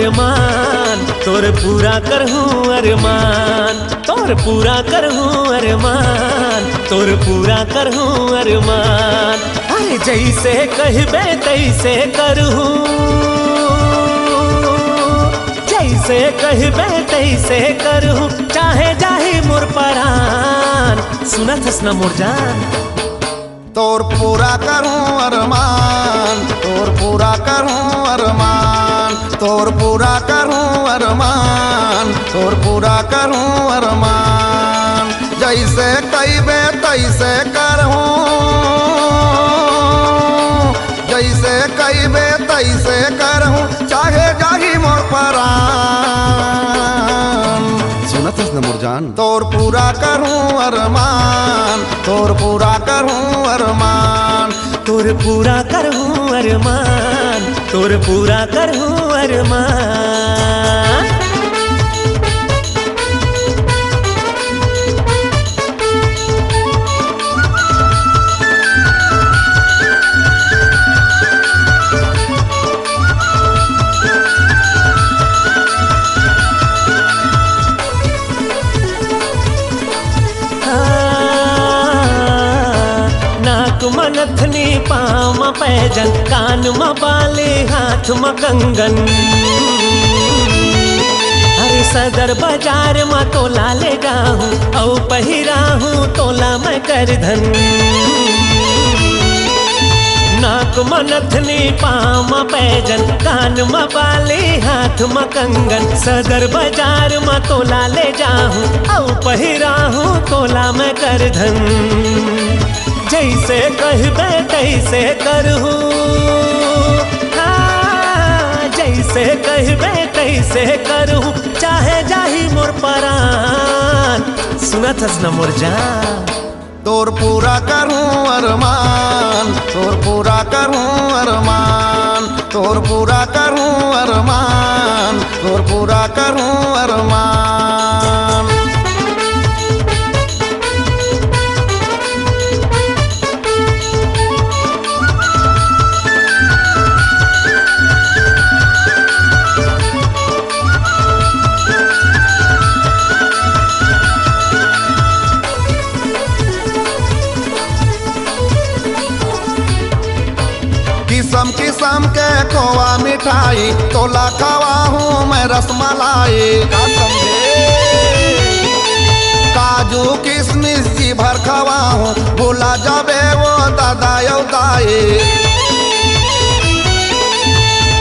अरमान, तोर पूरा करहूँ अरमान, तोर पूरा करहूँ अरमान, तोर पूरा करहूँ अरमान। अरे जैसे कहबे तैसे करहूँ, जैसे कहबे तैसे करहूँ, चाहे जाही मोर परान। सुनत हस ना मोर जान, तोर पूरा करूं अरमान, तोर पूरा करूं अरमान, तोर पूरा करूं अरमान, तोर पूरा करूं अरमान। जैसे कहबे तैसे करहूं, जैसे कहबे तैसे करहूं, चाहे जाही मोर परान। सुनत हस न मोर जान, तोर पूरा करूं अरमान, तोर पूरा करूं अरमान, तोर पूरा करहूँ अरमान, तोर पूरा करहूँ अरमान। मनथनी पाम पैजन, कान म बाले हाथ म कंगन। अरे सदर बाजार म तोला ले जाहूँ, औ पहिराहूँ तोला मैं करधन। नाक मनथनी पाम पैजन, कान म बाले हाथ म कंगन। सदर बाजार म तोला ले जाहूँ, औ पहिराहूँ तोला मैं करधन। जैसे कहबे तैसे करहूँ, हाँ जैसे कहबे तैसे करहूँ, चाहे जाही मोर परान। सुनत हस न मोर जान, तोर पूरा करूं अरमान, तोर पूरा करूं अरमान, तोर पूरा करूं अरमान, तोर पूरा करूं अरमान। किस्म किस्म के खोआ मिठाई, तोला खवा हूँ मैं रसमलाई। का समझे, काजू किशमिश जी भर खवा हूँ, भूला जाबे वो दादा यौ दाई।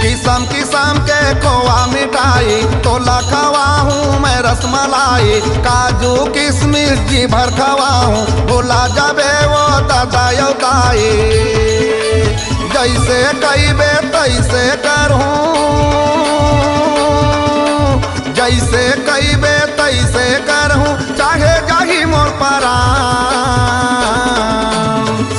किस्म किस्म के खोआ मिठाई, तोला खवा हूँ मैं रसमलाई। काजू किशमिश जी भर खवा हूँ, भूला जाबे वो दादा यौ दाई। जैसे कहबे तैसे करहूँ, जैसे कहबे तैसे करहूँ, चाहे जाही मोर परान।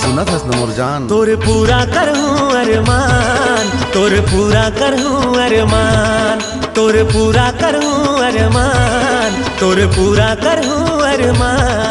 सुनत हस न मोर जान, तोर पूरा करहूँ अरमान, तोर पूरा करहूँ अरमान, तोर पूरा करहूँ अरमान, तोर पूरा करहूँ अरमान।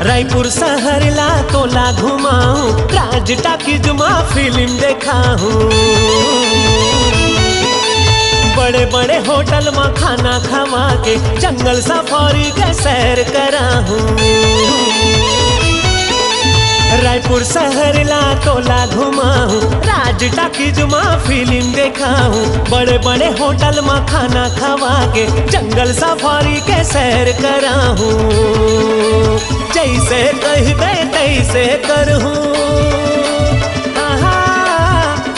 रायपुर शहर ला तोला घुमाऊं, राज टाकीज में फिल्म देखाऊं। बड़े बड़े होटल में खाना खवा के, जंगल सफारी के सैर कराऊं। रायपुर शहर ला तोला घुमाऊं, राज टाकीज में फिल्म देखाऊं। बड़े बड़े होटल में खाना खवा के, जंगल सफारी के सैर कराऊं। जैसे कहबे तैसे करहूँ,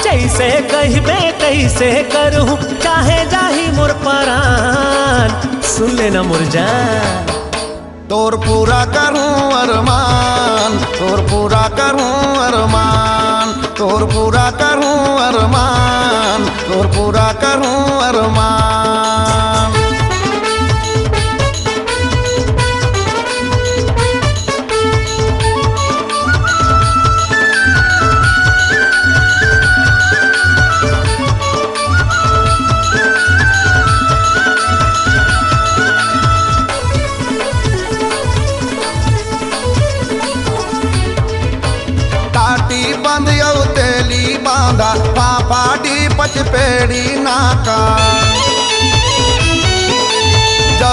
जैसे कहबे तैसे करहूँ, चाहे जाही मोर परान। सुन लेना मोर जान, तोर पूरा करूं अरमान, तोर पूरा करूं अरमान, तोर पूरा करूं अरमान, तोर पूरा करूं अरमान।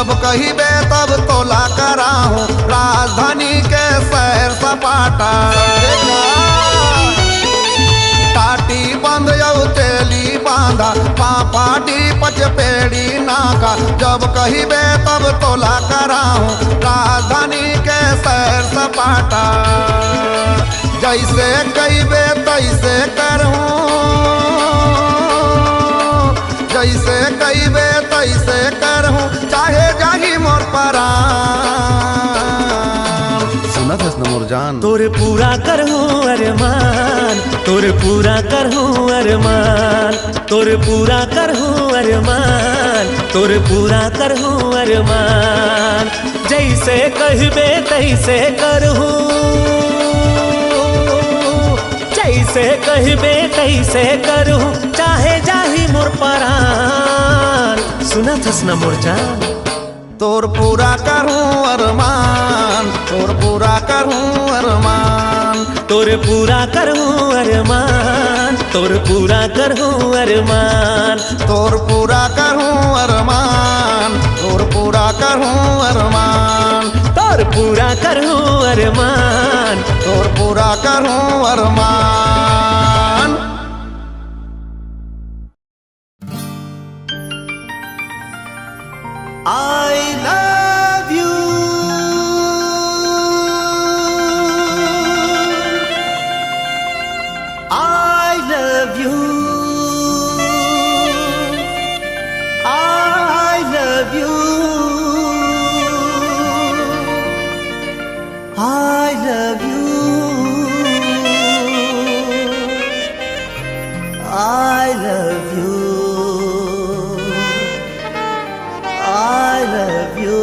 जब कहिबे तब तोला कराहूँ राजधानी के शहर सपाटा। टाटी बंद यौ तेली बांधा पापाटी पचपेड़ी नाका। जब कहिबे तब तोला कराहूँ राजधानी के शहर सपाटा। जैसे कहिबे तैसे करहूँ, जैसे कहिबे तैसे करहूँ चाहे जाही मोर परान। सुनत हस न मोर जान, तोर पूरा करहूँ अरमान, तोर पूरा करहूँ अरमान, तोर पूरा करहूँ अरमान, तोर पूरा करहूँ अरमान। जैसे कहिबे तैसे करहूँ, जैसे कहिबे तैसे करहूँ चाहे जाही मोर परान। सुनत हस न मोर जान, तोर पूरा करूँ अरमान, तोर पूरा करूँ अरमान, तोर पूरा करहूँ अरमान, तोर पूरा करहूँ अरमान, तोर पूरा करूँ अरमान, तोर पूरा करूँ अरमान, तोर पूरा करहूँ अरमान, तोर पूरा करूँ अरमान। I love you, I love you, I love you, I love you, I love you, I love you.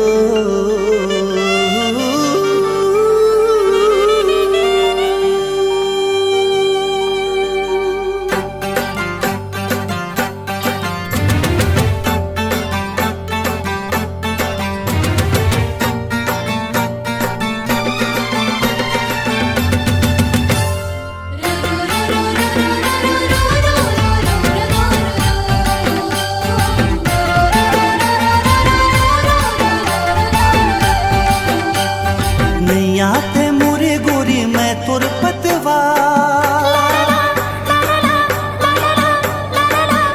नैया थे मोरे गोरी मैं तोर पतवा,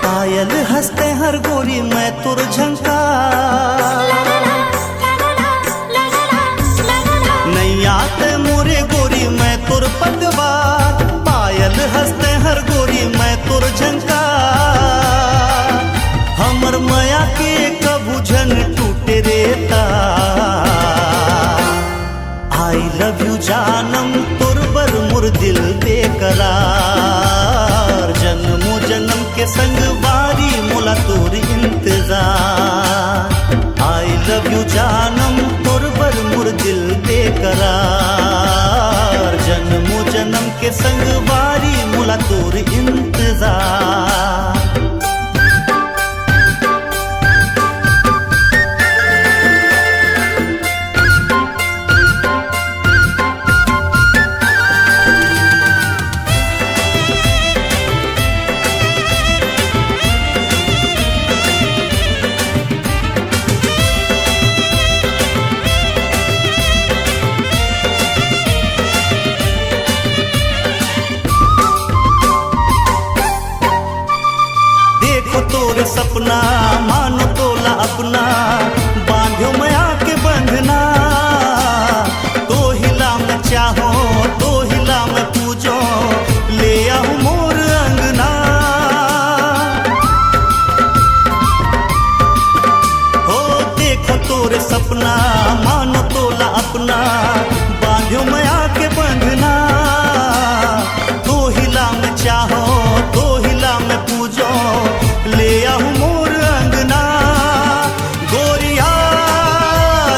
पायल हंसते हर गोरी मैं तोर झंका। नैया थे मोरे गोरी मैं तोर पतवा, पायल हंसते हर गोरी मैं तोर झंका। हमर माया के कबू झन टूटे रेता। आई लव यू जानम तोर बर मोर दिल बेकरार। जन्मों जन्म के संग बारी मोला तोर इंतजार। आई लव यू जानम तोर बर मोर दिल बेकरार। जन्मों जन्म के संग बारी मोला तोर इंतजार। सपना मानो तोला अपना, बांध्यो मया के बंधना। तो हिला में चाहो तो हिला में पूजो, ले आऊं मोर अंगना। हो देखो तोरे सपना मानो तोला अपना, बांध्यो मया के बंधना। तो हिला में चाहो तो हिला में पूजो, ले आऊं मोर अंगना। गोरिया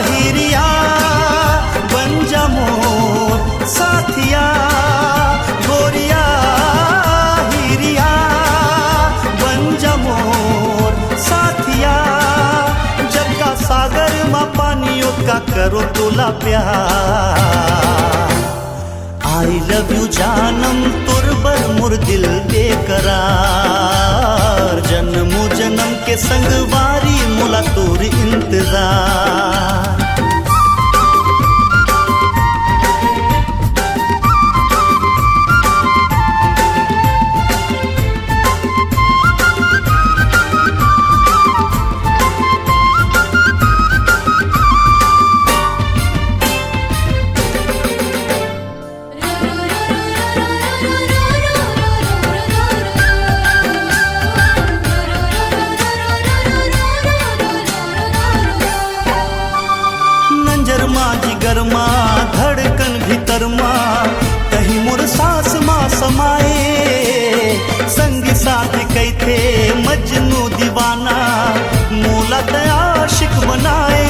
हीरिया बन जा मोर साथिया। गोरिया हीरिया बन जा मोर साथिया। जग का सागर मा पानियों का करो तोला प्यार। आई लव यू जानम तोर बर मोर दिल बेकरार। जन्मों जन्म के संग वारी मोला तोर इंतजार। गरमा धड़कन भीतर माँ कहीं मोर सास माँ समाए, संग साथ कैथे मजनू दीवाना मोला आशिक बनाए।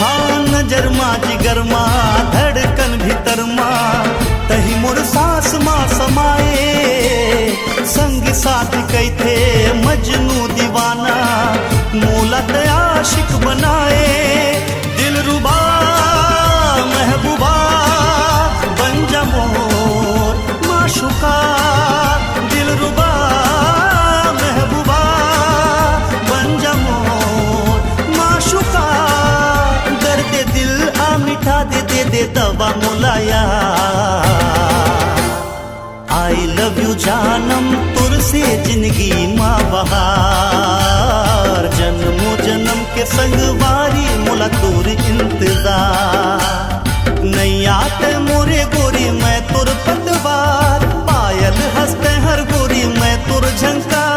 हाँ नजर माँ जिगर माँ धड़कन भीतर माँ कहीं मोर सास माँ समाए, संग साथ कैथे मजनू दीवाना मोला आशिक बनाए। दिलरुबा महबूबा बन जा मोर माशुका, दिलरुबा महबूबा बन जा मोर माशुका। दर्द दिल आ मिठा दे दवा मोलाया। आई लव यू जानम तुर से जिंदगी माँ बहार, जन्मों जन्म के संगवारी मोला तोर इंतजार। नहीं आते मोरे गोरी मैं तोर पतवार, पायल हंसते हर गोरी मैं तोर झंकार।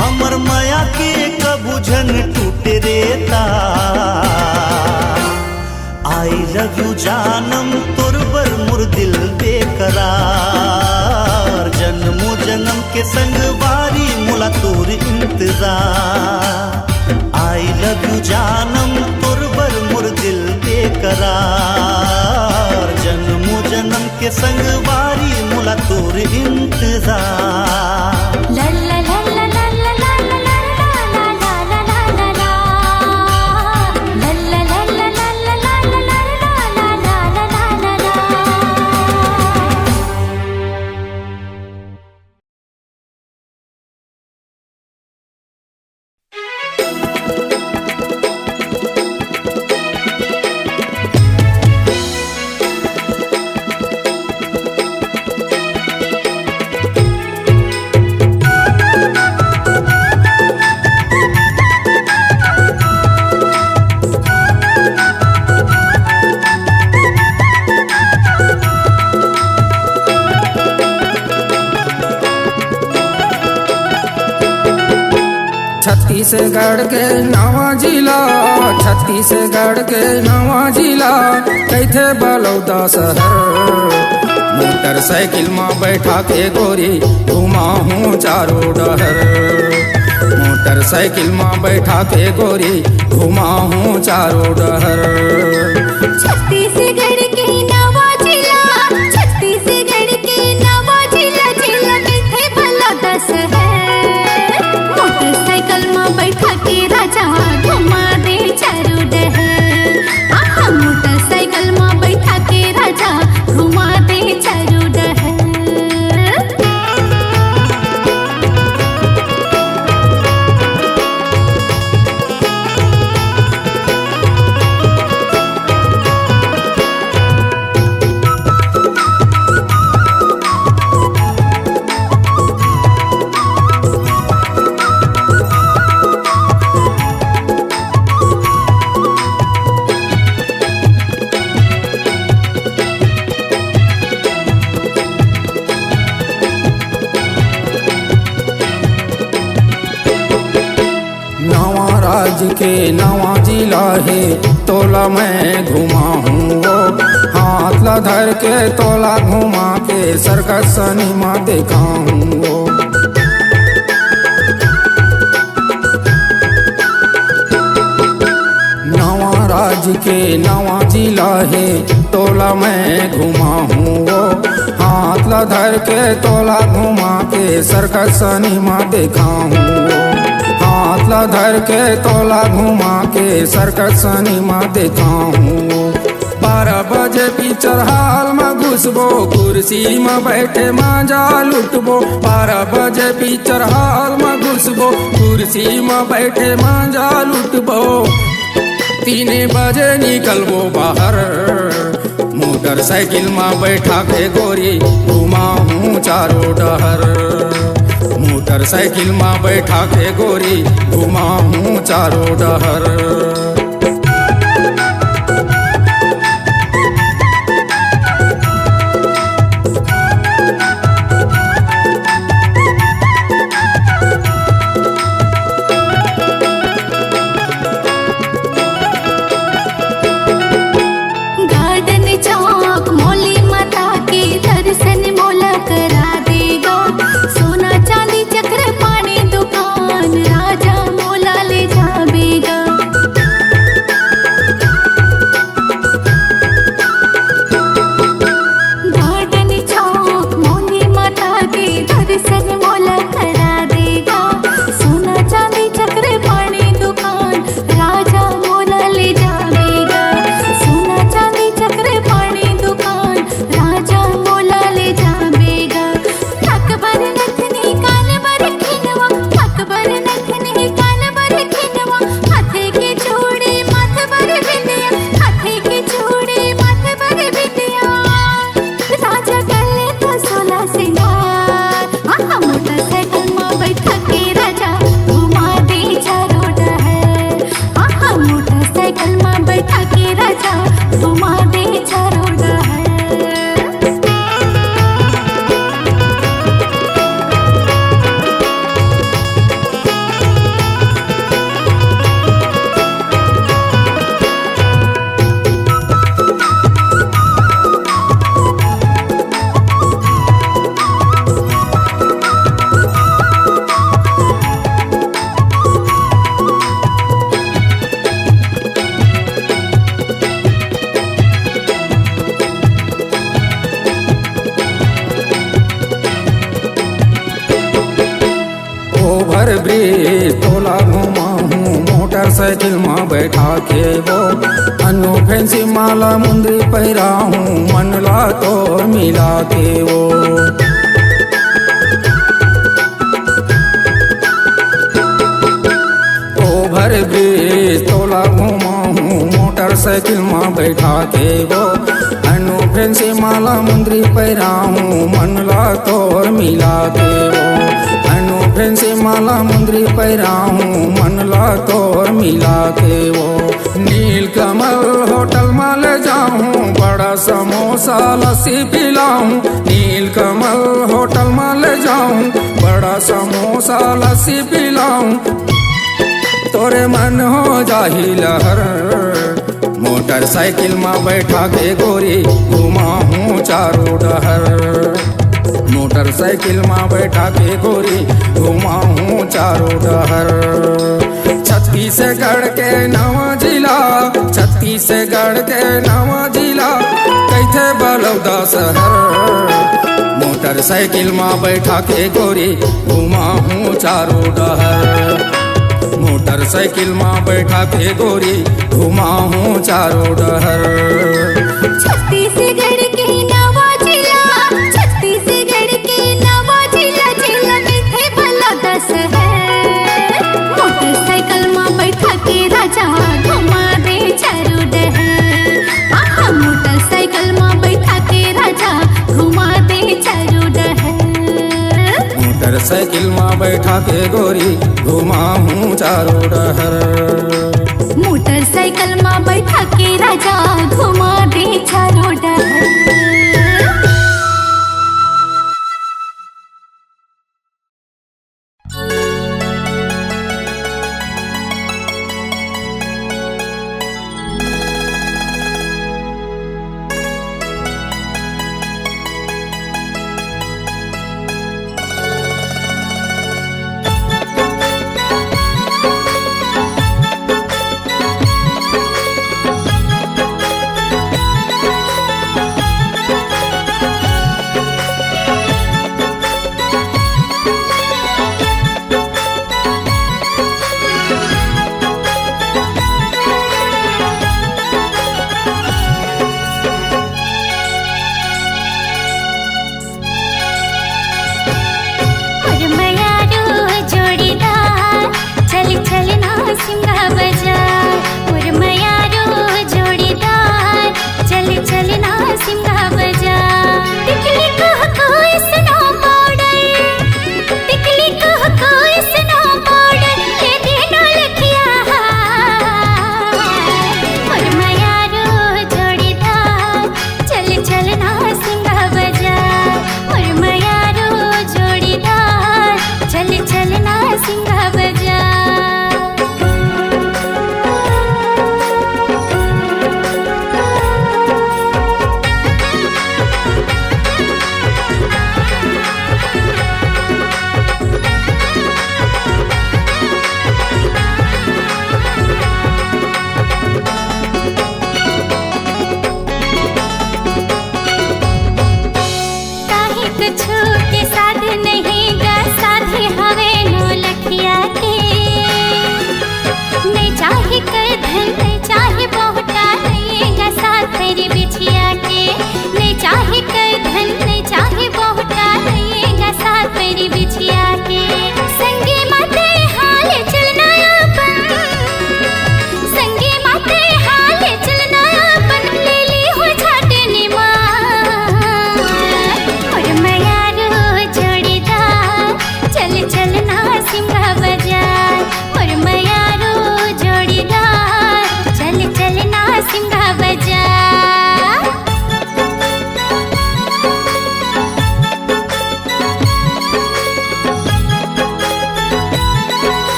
हमर माया के कबूझन टूटे रेता। आई लव यू जानम तोर बर मोर दिल बेकरार, जन्मों जन्म के संगवारी मोला तोर इंतजार। आई लव यू जानम तोर बर मोर दिल बेकरार, जन्मों जन्म के संगवारी मोला तोर इंतजार। ला ला ला ला ला ला ला ला ला ला ला ला ला छत्तीसगढ़ के नवा जिला, छत्तीसगढ़ के नवा जिला कैथे बलौदा शहर। मोटरसाइकिल में बैठा के गोरी घुमा हूँ चारों डहर। मोटरसाइकिल में बैठा के गोरी घुमा हूँ चारों डहर। छत्तीसगढ़ के नवा जिला, छत्तीसगढ़ के नवा जिला, जिला कैथे बलौदा शहर। मोटरसाइकिल में बैठा के राजा घुमा दे चारों डहर। मोटरसाइकिल में बैठा के राजा घुमा दे चारों डहर। के नवा जिला है तोला मैं घुमा हूँ वो। हाथ ला धर के तोला घुमा के सर्कस सिनेमा देखा हूँ वो। नवा राज्य के नवा जिला है तोला मैं घुमा हूँ वो। हाथ ला धर के तोला घुमा के सर्कस सिनेमा देखा हूँ वो। हाथ ला धर के तोला घुमा के सर्कस सिनेमा देखा हूँ। 12 बजे पिक्चर हॉल में घुसबो, कुर्सी में बैठे मजा लुटबो। 12 बजे पिक्चर हॉल में घुसबो, कुर्सी में बैठे मजा लुटबो। 3 बजे निकलबो बाहर, मोटरसाइकिल में बैठा के गोरी घुमाऊं चारों डहर। मोटरसाइकिल में बैठा के गोरी घुमाऊं चारों डहर। ओवर ब्रिज तोला घुमाऊं, मोटरसाइकिल में बैठा के वो। अनु फैंसी माला मुंदरी पहिराऊं, मनला तो मिला के वो। ओवर ब्रिज तोला घुमाऊं, मोटरसाइकिल में बैठा के वो। अनु फैंसी माला मुंदरी पहिराऊं, मनला तो मिला के वो। फैंसी माला मुंदरी पैराऊं, मनला तोर मिला के वो। नीलकमल होटल में ले जाऊं, बड़ा समोसा लस्सी पिलाऊं। नीलकमल होटल में ले जाऊं, बड़ा समोसा लस्सी पिलाऊं। तोरे मन हो जाही लहर, मोटरसाइकिल में बैठा के गोरी घुमाऊं चारों डहर। मोटरसाइकिल में बैठा के गोरी घुमाऊं चारों डहर। छत्तीसगढ़ के नवा जिला, छत्तीसगढ़ के नवा जिला, कैथे बलौदा शहर। मोटरसाइकिल में बैठा के गोरी घुमाऊं चारों डहर। मोटरसाइकिल में बैठा के गोरी घुमाऊं चारों डहर। छत्तीसगढ़ के नवा जिला, छत्तीसगढ़ के नवा जिला, जिला में थे बलौदा शहर। मोटरसाइकिल में बैठा के राजा घुमा दे चारों डहर। आहा, मोटरसाइकिल में बैठा के राजा घुमा दे चारों डहर। मोटरसाइकिल में बैठा के गोरी घुमाऊं चारों डहर। मोटरसाइकिल में बैठा के राजा घुमा दे चारों डहर।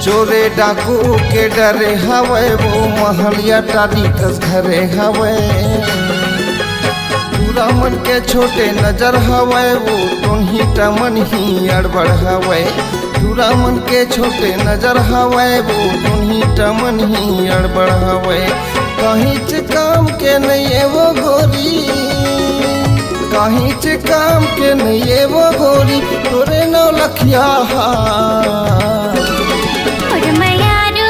चोरे डाकू के डरे हवे वो महलिया टाली कस घरे हवे पूरा मन के छोटे नजर हवे वो टोनही टमन ही अड़बड़ हवे पूरा मन के छोटे नजर हवे वो टोनही टमन ही अड़बड़ हवे कहीं च काम के नहीं है वो गोरी कहीं च काम के नहीं है वो गोरी तोरे नौ लखिया और मयारो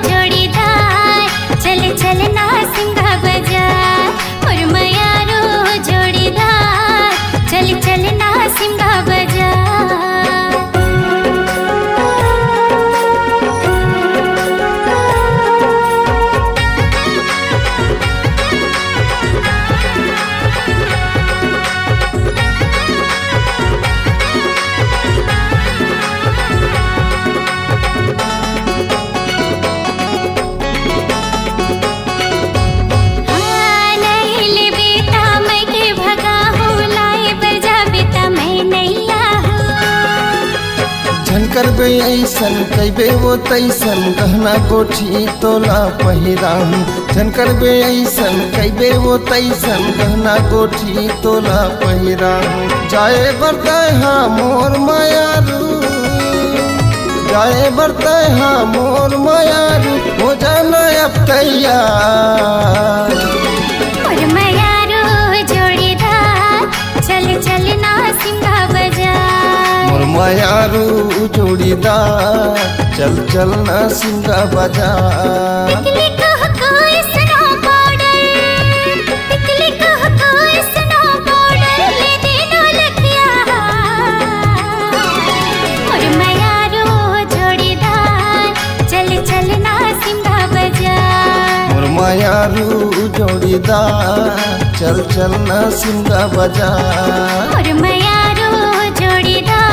जोड़ीदार चल चल ना सिंगा बाजार और मयारो जोड़ीदार चल चल ना सिंगा बाजार करबे ऐसन कैबे वो तैसन गहना कोठी तोला पहिराहूँ जन करबे ऐसन कैबे वो तैसन गहना कोठी तोला पहिराहूँ जाए बरताए हाँ मोर मायारू जाए बरताए हाँ मोर मायारू हो जाना अब तैयार और मयारो जोड़ीदार चल चल ना सिंगा बाजार मोर मायारू जोड़ीदार चल चल ना सिंगा बाजार टिकली कह कोई स्नो पाउडर टिकली कह कोई स्नो पाउडर ले दे दो लखिया और मयारो जोड़ीदार चल चल ना सिंगा बाजार मोर मायारू जोड़ीदार चल चल ना सिंगा बाजार और मयारो जोड़ीदार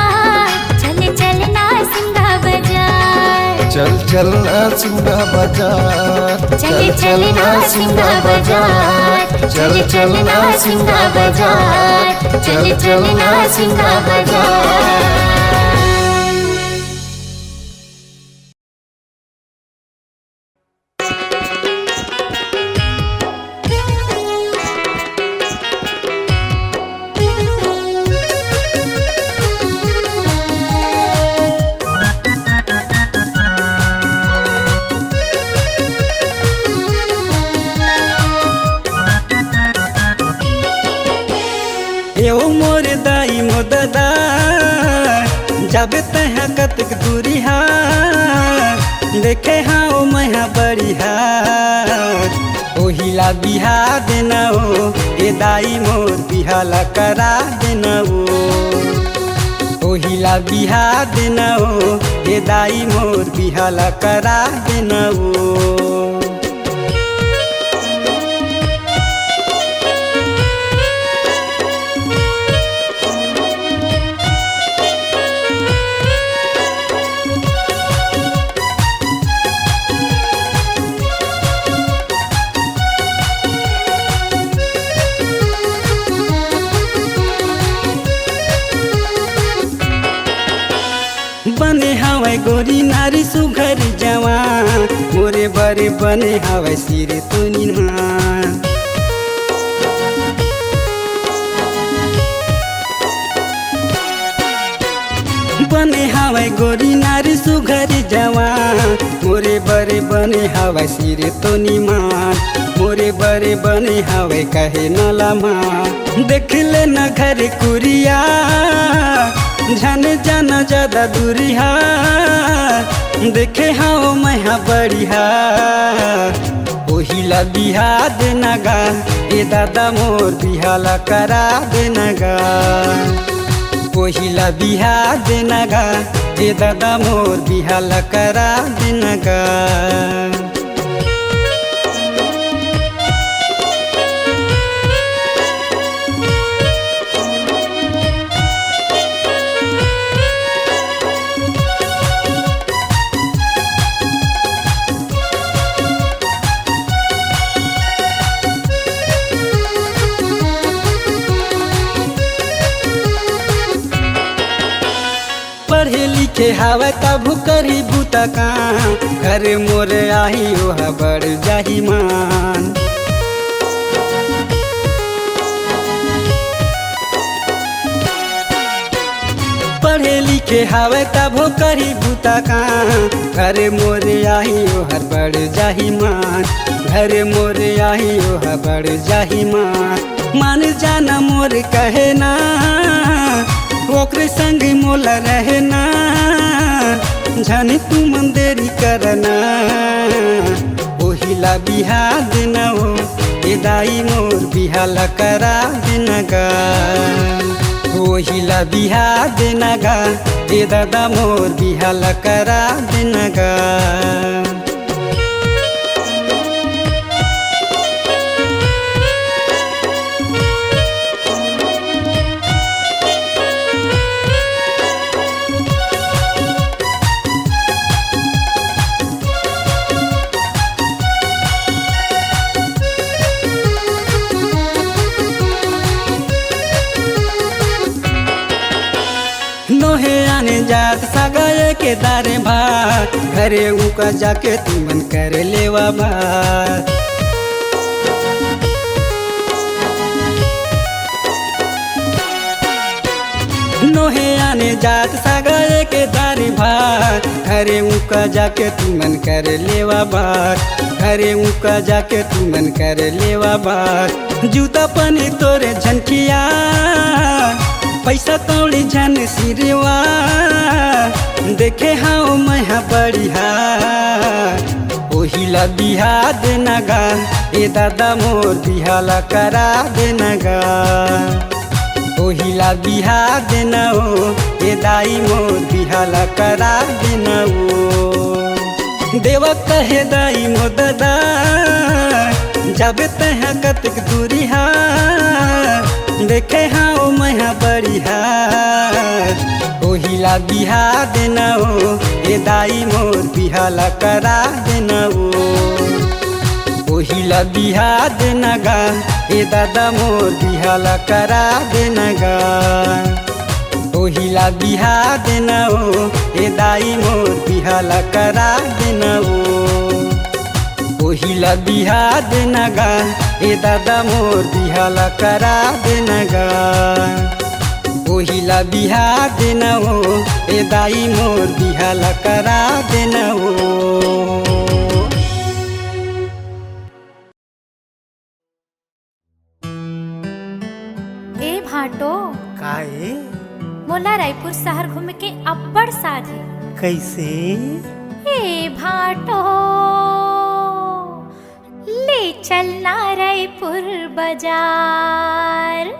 चल चल ना सिंगा बाजार चल चल ना सिंगा बाजार चल चल ना सिंगा बाजार चल चल ना सिंगा बाजार चल चल ना सिंगा बाजार मोर दाई मोददा जब तह कतक दूरी देखे हाँ मैं बड़ी ओहिला बिहा देना हो ए दाई मोर बिहाला करा देना हो ओहिला बिहा देना हो ए दाई मोर बिहाला करा देना हो बने हवाई गोरी नारी सुघर जवान मोरे बरे बने हवाई सिरे तुनी बने हवाई गोरी नारी सुघर जवान मोरे बरे बने हवाई सिरे तुनी मान मोरे बरे बने हवाई कहे नलामा देख ले न घर कुरिया झन जाना ज्यादा दूरिया देखे हाँ मैं बढ़िया ओहिला बिहा देना गा ए दादा मोर बिहाला करा देना गा ओहिला बिहा देना गा ए दादा मोर बिहाला करा देना गा पढ़े लिखे हवा तब करी बूता काम घर मोर आही ओहा बढ़ जाही मान पढ़े लिखे हवा तब करी बूता काम घर मोर आही ओहर बढ़ जाही मान घर मोर आही ओहा बढ़ जाही मान जाना मोर कहे ना ओकरे संग मोला रहना जाने तू मंदेरी करना ओहिला बिहा देना हो ए दाई मोर बिहाला करा देना गा ओहिला बिहा देना गा ए दादा मोर बिहाला करा देना गा नोहे आने जात सगाए के दारे भात घरे उका जाके तुमन कर लेवा बात नोहे आने जात सगाए के दारे भात घरे उका जाके तुमन कर लेवा बात घरे उका जाके तुमन कर लेवा बात जूता पने तोरे झंकिया पैसा कौड़ी झन सिरवा देखे हाँ मैं बढ़िया ओहिला बिहा देना गा ए दादा मोर बिहाला करा देना गा ओहिला बिहा देना हो ए दाई मोर बिहाला करा देना हो देवा कहे दाई मो दादा जाबे तह कतक दूरी हा देखे हाँ मैं बढ़िया ओहिला बिहा देना हो ए दाई मोर बिहाला करा देना हो ओहिला बिहा देना गा ए दादा मोर बिहाला करा देना गा ओहिला बिहा देना हो ए दाई मोर बिहाला करा देना हो ओहिला बिहा देना गा ए दादा मोर बिहाला करा देना गा ओहिला बिहा देना हो ए दाई मोर बिहाला करा देना हो ए भाटो काहे मोला रायपुर शहर घूम के अब्बड़ साध है कैसे ए भाटो ले चलना रायपुर बाजार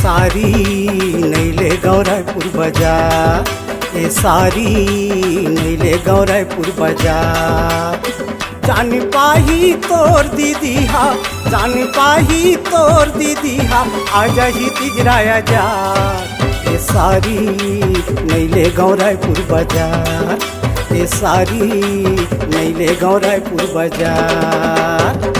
सारी नैले गौरायपुर बाजार ए सारी नैले गौरायपुर बाजार जान पाही तोर दीदी हा जान पाही तोर दीदी हा आजा ही तिजराया जा ए सारी नैले गौरायपुर बाजार ए सारी नैले गौरायपुर बाजार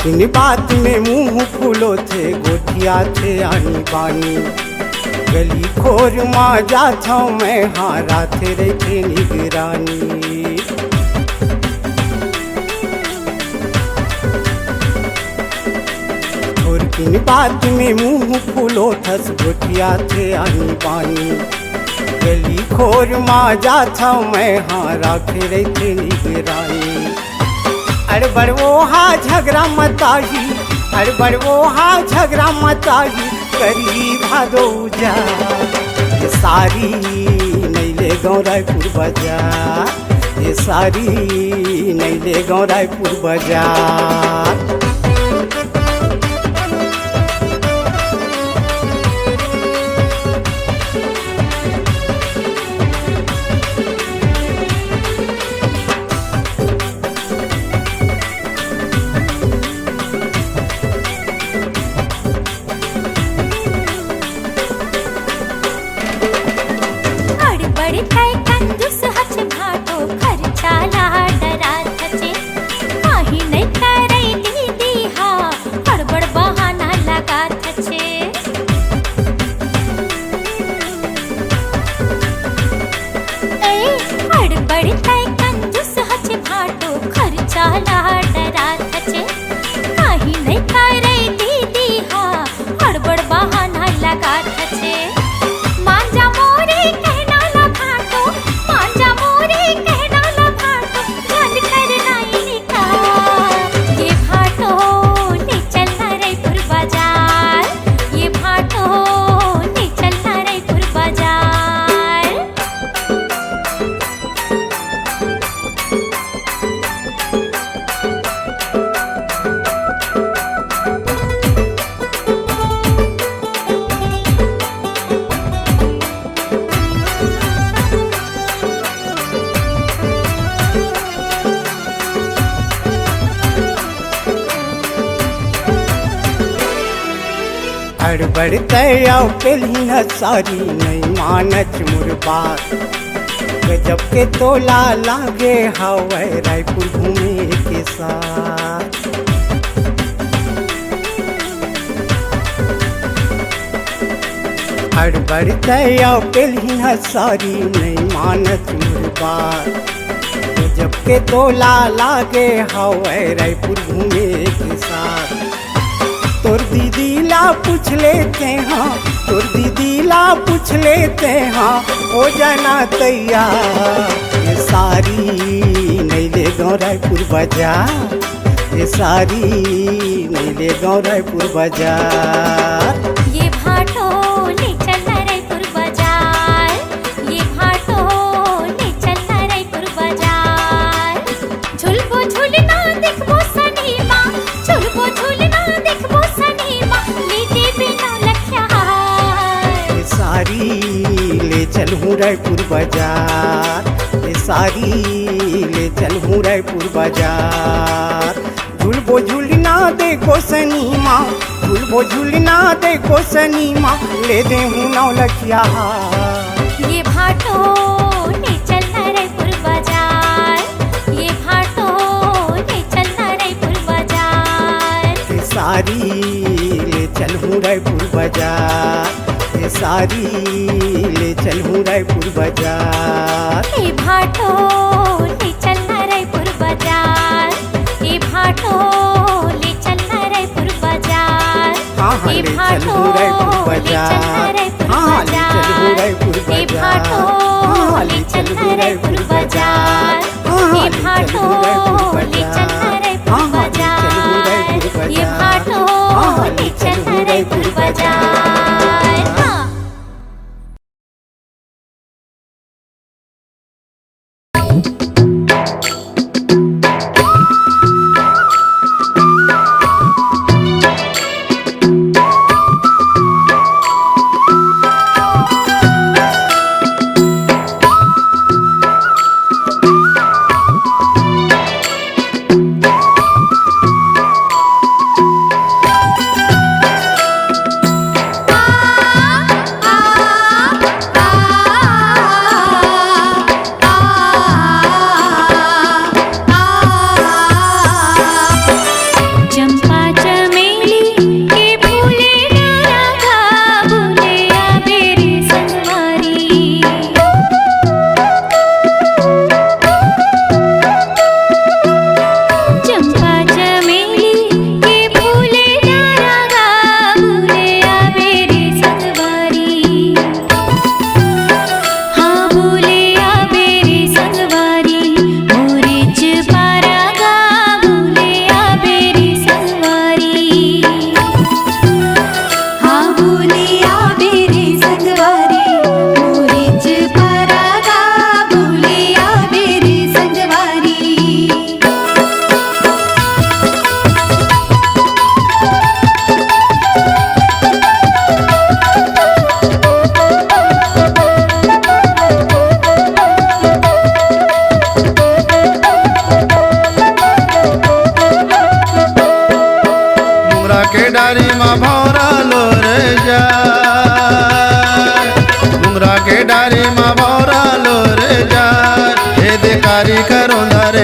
थोड़किन बात में मुंह फूलो थे गोठिया थे आनी बानी गली खोर माँ जाता मैं हारा थे रखे निगरानी थोड़किन बात में मुंह फूलो थस गोठिया थे आनी बानी गली खोर माँ जाता मैं हारा थे रखे निगरानी अरे बड़वो हा झगड़ा मताही अरे बड़वो हा झगड़ा मताही करी भादो जा ये सारी नैले गाँव रायपुर बाजार ये सारी नैले गाँव रायपुर बाजार हड़बड़ तया पेली न सारी नहीं मानच मुरबात गजब के तोला लागे हवे रायपुर घूमे के साथ हड़बड़ तया पेली न सारी नहीं मानच मुरबात गजब के तोला लागे हवे रायपुर घूमे के साथ तोर दीदी ला पूछ लेते हाँ तोर दीदी ला पूछ लेते हाँ हो जाना तैयार ये सारी नैले गाँव रायपुर बाजार ये सारी नैले गाँव रायपुर बाजार ये भाटो ले चलना रायपुर बाजार ये भाटो ले चलना रायपुर बाजार झुलबो झुलना देखबो सनीमा झुलबो झुलना देखबो सनीमा लीते बिना लख्या ये सारी ले चलूँ रायपुर बाजार ये सारी ले चलूँ रायपुर बाजार झुलबो झुलना देखो सनीमा झुलबो झुलना देखो सनीमा ले दे हूँ नौ लखिया ये भाटो ले चलना रायपुर बाजार ये भाटो ले चलना रायपुर बाजार ये सारी ले चलूँ रायपुर बाजार ये सारी ले चलूँ रायपुर बाजार ये भाटो ले चलना रायपुर बाजार ये भाटो ले चलना रायपुर बाजार हाँ ये ले भाटो चलूँ रायपुर ले चलना बाजार रायपुर हाँ ले चलूँ रायपुर बाजार ये भाटो हाँ ले ले चलना चलूँ रायपुर रायपुर बाजार हाँ ये ले भाटो चलूँ ले चलना रायपुर हाँ ले चलूँ रायपुर बाजार ये भाटो हाँ ले ले चलना चलूँ रायपुर रायपुर बाजार हाँ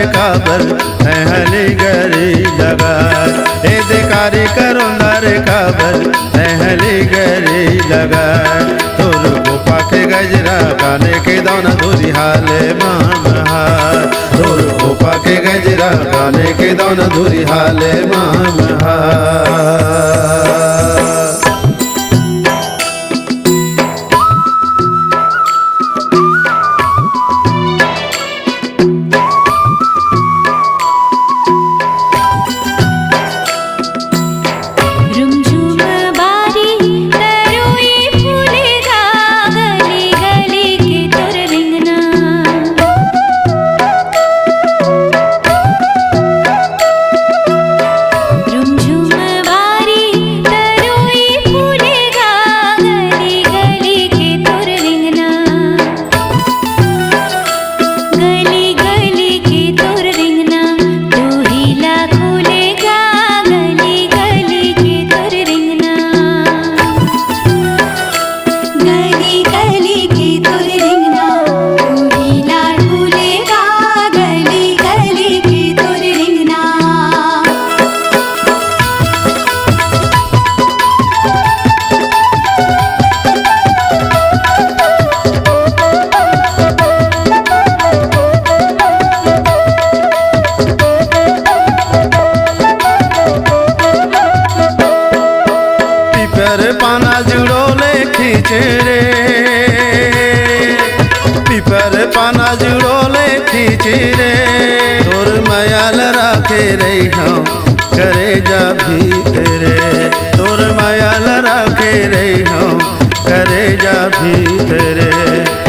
रे खबर हली गरी लगा ए देकारी करुणा रे खबर हली गरी लगा तोर गोपा के गजरा काने के दाना धुरी हाले मामहा तोर गोपा के गजरा काने के दाना धुरी हाले मामहा पीपर पाना जुड़ोले खींची रे तोर मायाल राखे रे हम करे जा भी तेरे तोर मायाल राखे रे हम करे जा भी तेरे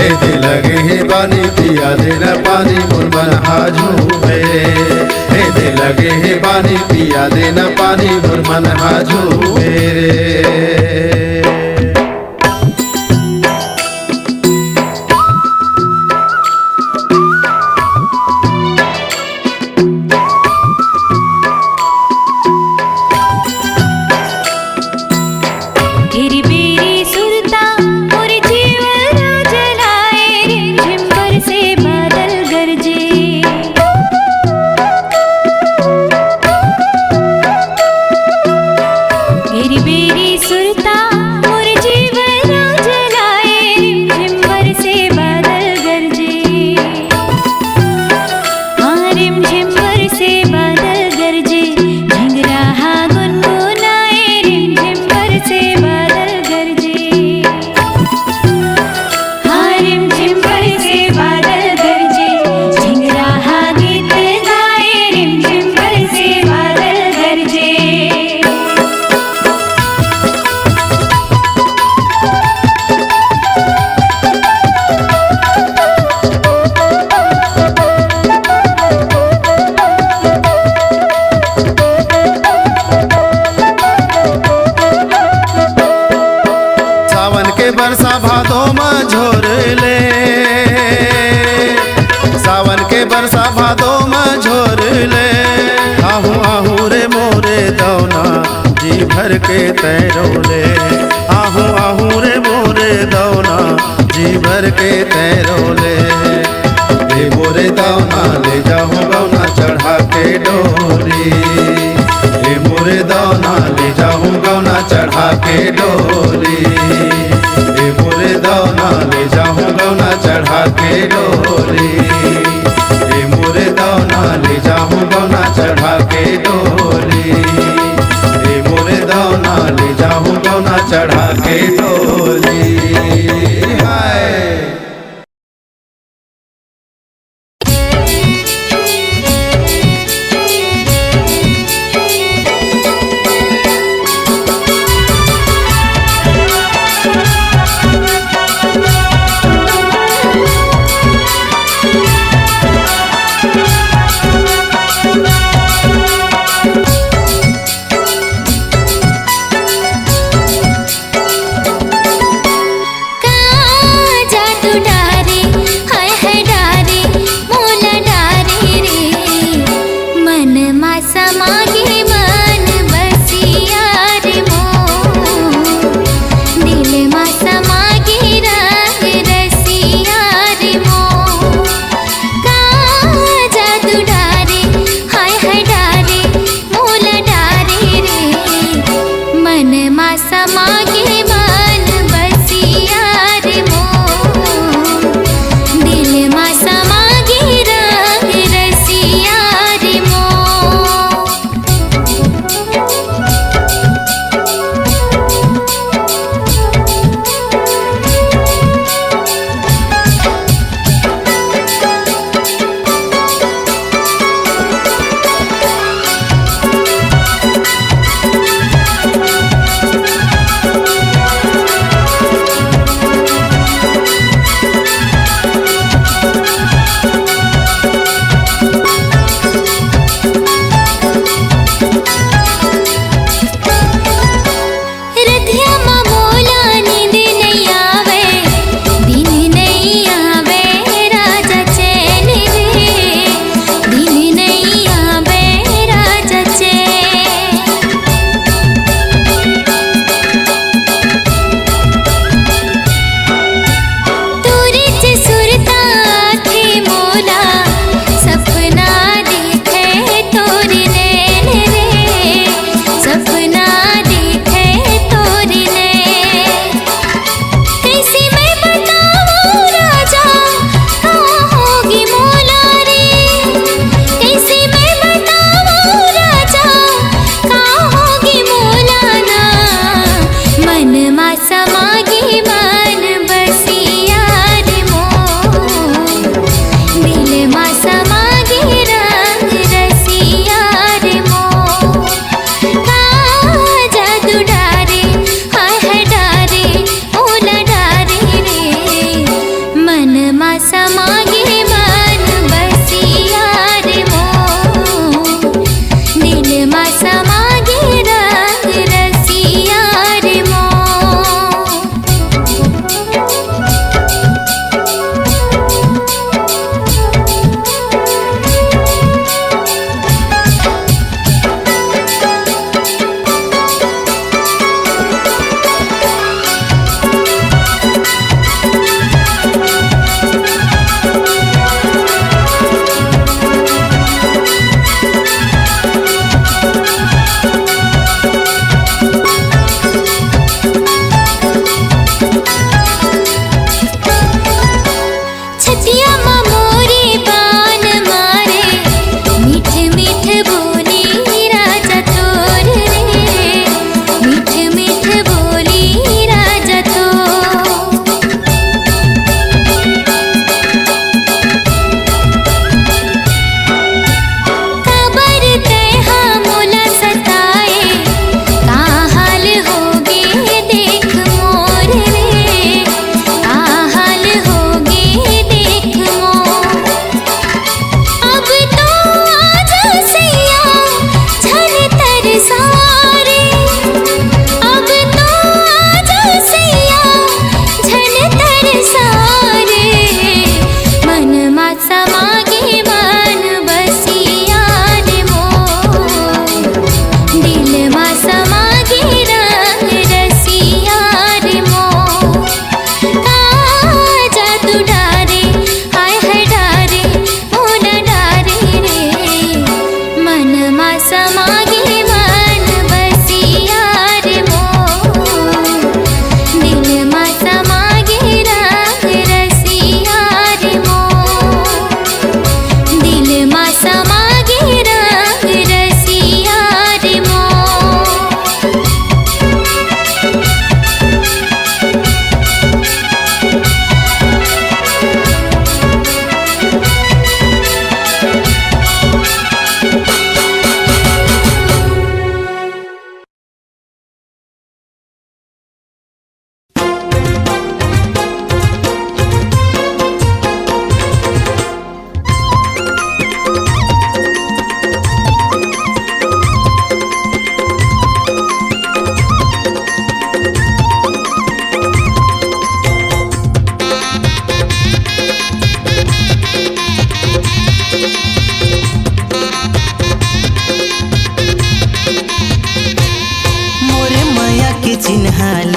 ए दिल लगे है बानी पिया देना पानी मुरमन हाजू मेरे ए दिल लगे है बानी पिया देना पानी मुरमन हाजू मेरे बरसा भादो में झोर ले सावन के बरसा भादो में झोर ले आहू आहू रे मोरे दौना जी भर के तैरो ले आहू आहू रे मोरे दौना जी भर के तैरो ले ए मोरे दौना ले जाऊँ गौना चढ़ा के डोरी ए मोरे दौना ले जाऊँ गौना चढ़ा के डोरी मोरे दौना ले जाऊँ गौना चढ़ा के डोरी ए मोरे दौना ले जाऊँ गौना चढ़ा के डोरी ए मोरे दौना ले जाऊँ गौना चढ़ा के डोरी हाय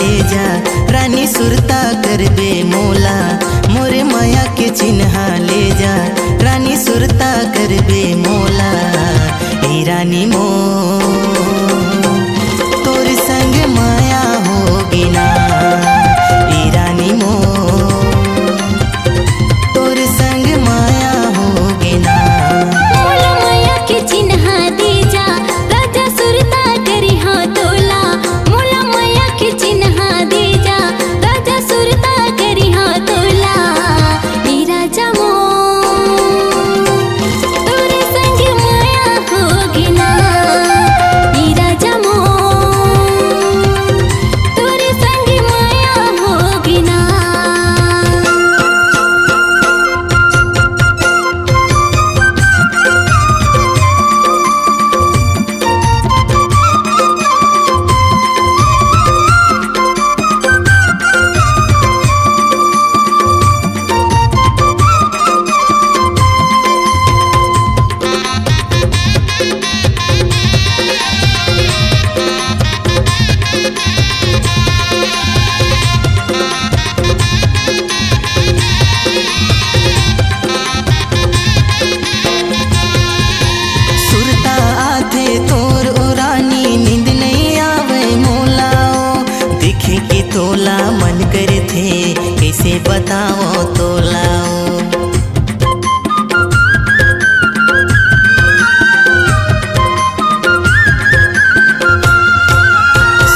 ले जा रानी सुरता करबे मोला मोरे माया के चिन्ह ले जा रानी सुरता करबे मोला ए रानी मो तोर संग माया होगी ना ए रानी मो तोर संग माया होगी ना मोला माया के चिन्ह दे जा राजा सुरता करी हाँ तोला मोला माया के चिन्ह दे जा राजा सुरता करी हाँ तोला ए राजा मो तोरे संग माया होगी ना ए राजा मो तोरे संग माया होगी ना। सुरता आथे तोर ओ रानी नींद नहीं आवे मोलाओ देखे के तोला मन करे थे कैसे बताओ तोलाओ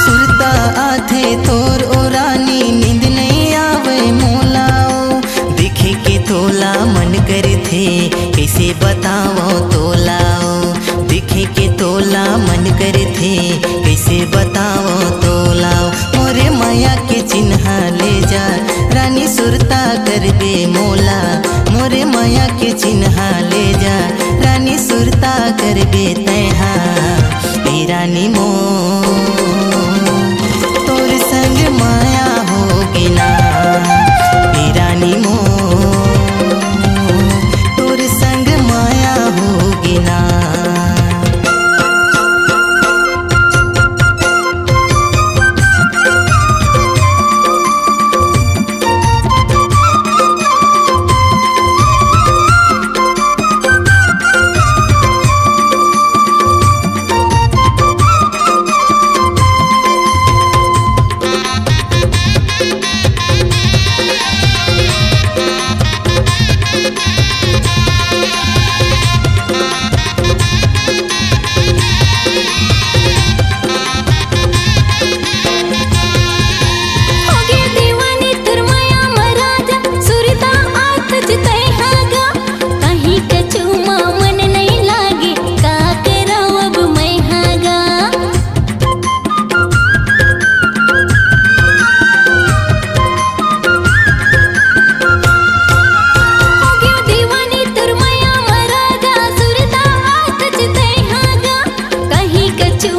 सुरता आथे तोर ओ रानी नींद नहीं आवे मोलाओ देखे के तोला मन करे थे कैसे बताओ तोलाओ देखे के तोला मन करे थे कैसे बताओ तोलाओ मोरे माया के चिन्ह ले जा रानी सुरता करबे मोला मोरे माया के चिन्ह ले जा रानी सुरता करबे तैहा ए रानी मो तोर संग माया होगी ना ए रानी मो तोर संग माया होगी ना। हो गया दीवानी तुर माया महाराजा सुरता आत जिते हागा कहीं कछु मन नहीं लागे का करो अब मैं हागा हो गया दीवानी तुर माया महाराजा सुरता आत जिते हागा कहीं कछु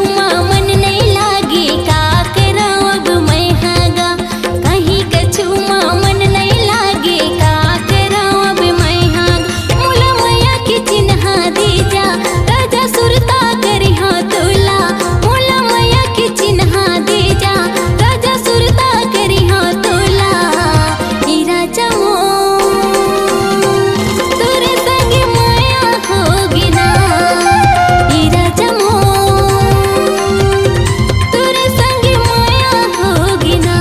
मन नहीं लागे का करो अब मैं हागा कहीं कछु मन नहीं लागे का करो अब मैं हागा मोला माया के चिन्ह दे जा राजा सुरता करी हाँ तोला मोला माया के चिन्ह दे जा राजा सुरता करी हाँ तोला ए राजा मो तोरे संग माया होगी ना ए राजा मो तोरे संग माया होगी ना।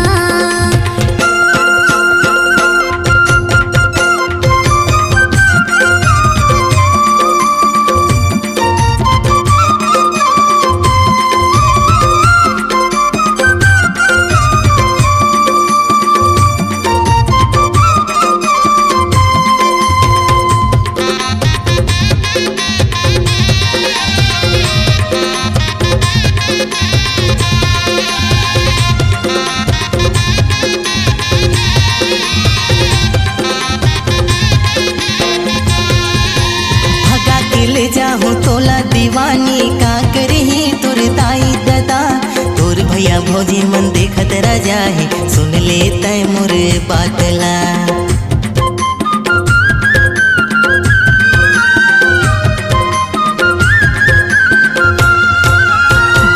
भगा के ले जाहूँ तोला दीवानी का करही तोर दाई ददा तोर भैया भौजी मन देखत रह जाहे सुन ले तय मोर बातला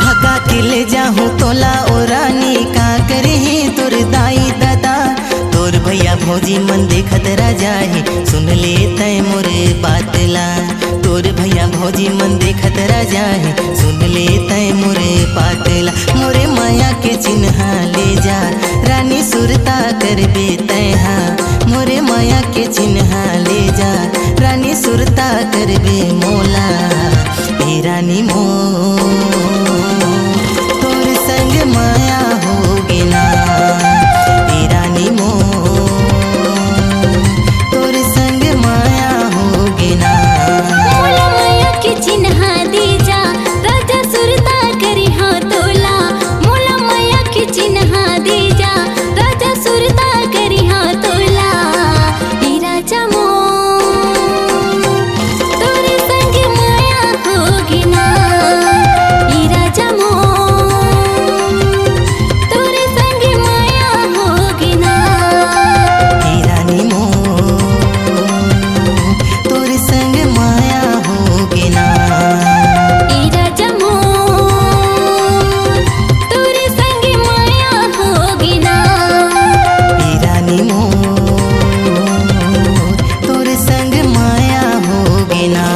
भगा के ले जाहूँ तोला ओ रानी का करही भौजी मन देखत राजा है सुन ले तय मोरे बातला। तोर भैया भौजी मन देखत राजा है सुन ले तय मोरे बातला। मोरे माया के चिन्हा ले जा रानी सुरता करबे तैहा। मोरे माया के चिन्हा ले जा रानी सुरता करबे मोला। ए रानी मो तोर संग माया होगे ना। ए रानी मो तोर संग माया होगे ना। मोला माया के चिन्हा दे जा राजा सुरता करी हाँ तोला। मोला माया के चिन्हा दे जा राजा सुरता करी हाँ तोला। हे राजा मो तोरे संग माया होगी ना। हे राजा मो तोरे संग माया होगी ना। ए रानी मो तोर संग माया होगे ना। हे राजा मो तोरे संग माया होगी ना। ए रानी मो तोर संग माया होगे ना।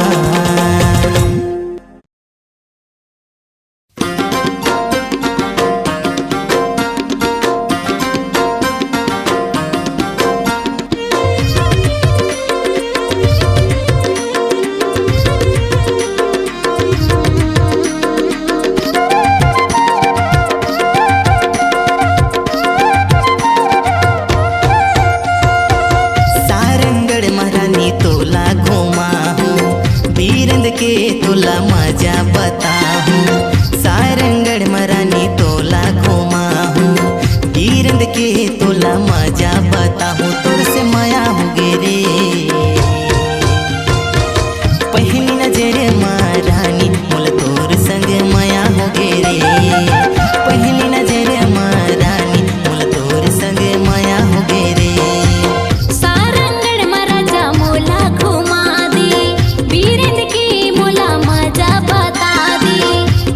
सारंगढ़ महारानी तोला घुमा हूँ बीरंद के तोला मजा बता हूँ। सारंगढ़ महारानी तोला घुमा हूँ बीरंद के तोला मजा बता हूँ। तोर से माया होगे रे पहली नजर महारानी मोला तोर संग माया होगे रे। पहली नजर महारानी मोला तोर संग माया होगे रे। सारंगढ़ महाराजा मोला घुमा दे बीरंद की मोला मजा बता दे।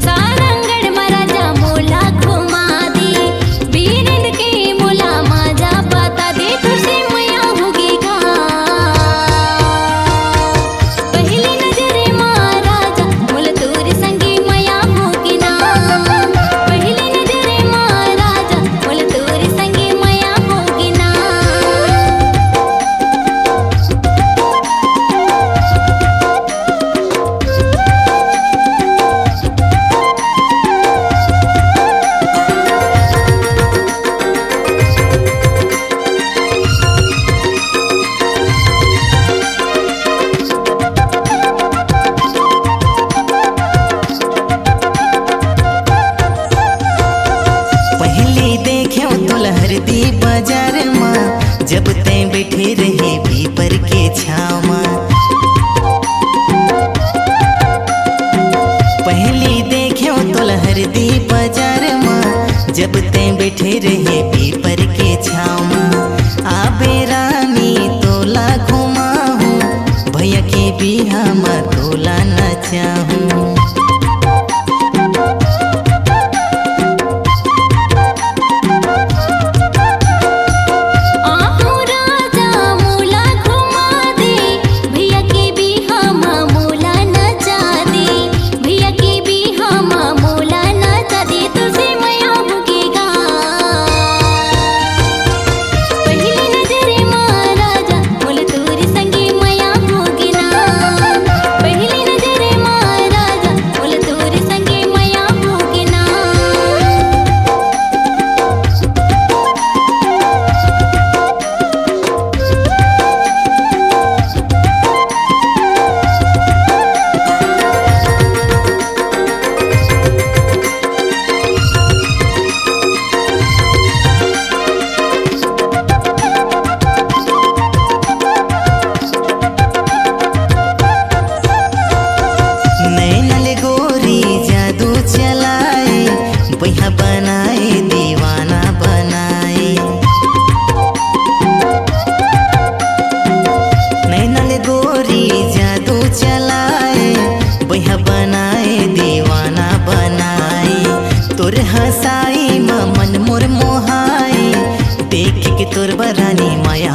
सारंगढ़ महाराजा मोला घुमा दे बीरंद की मोला मजा बता दे। तुझसे माया होगी का पहली नजर महाराजा मोला तोर संगी माया होगी ना। पहली नजर महाराजा मोला तोर संगी माया होगी ना। पहली देख्यो तो लहरती बाजार माँ जब तय बैठे रहे पीपर के छाव माँ। पहली देख्यो तो लहरती बाजार माँ जब तय बैठे रहे पीपर के छाव माँ। आबे रानी तोला घुमा हूँ भैया के बिहा माँ तोला नचा हूँ। आहू राजा मोला घुमा दे भैया के बिहा माँ मोला नचा दे। भैया के बिहा माँ मोला नचा दे। तुझसे माया होगी गा पहली नजर महाराजा मोला तोर संगी माया होगी ना। पहली नजर महाराजा मोला तोर संगी माया होगी ना। नैनल गोरी जादू चलाए बैहा बनाए दीवाना बनाए। नैनल गोरी जादू चलाए बैहा बनाए दीवाना बनाए। तोर हंसाई मन मोर मोहाए देख के तोर बरानी माया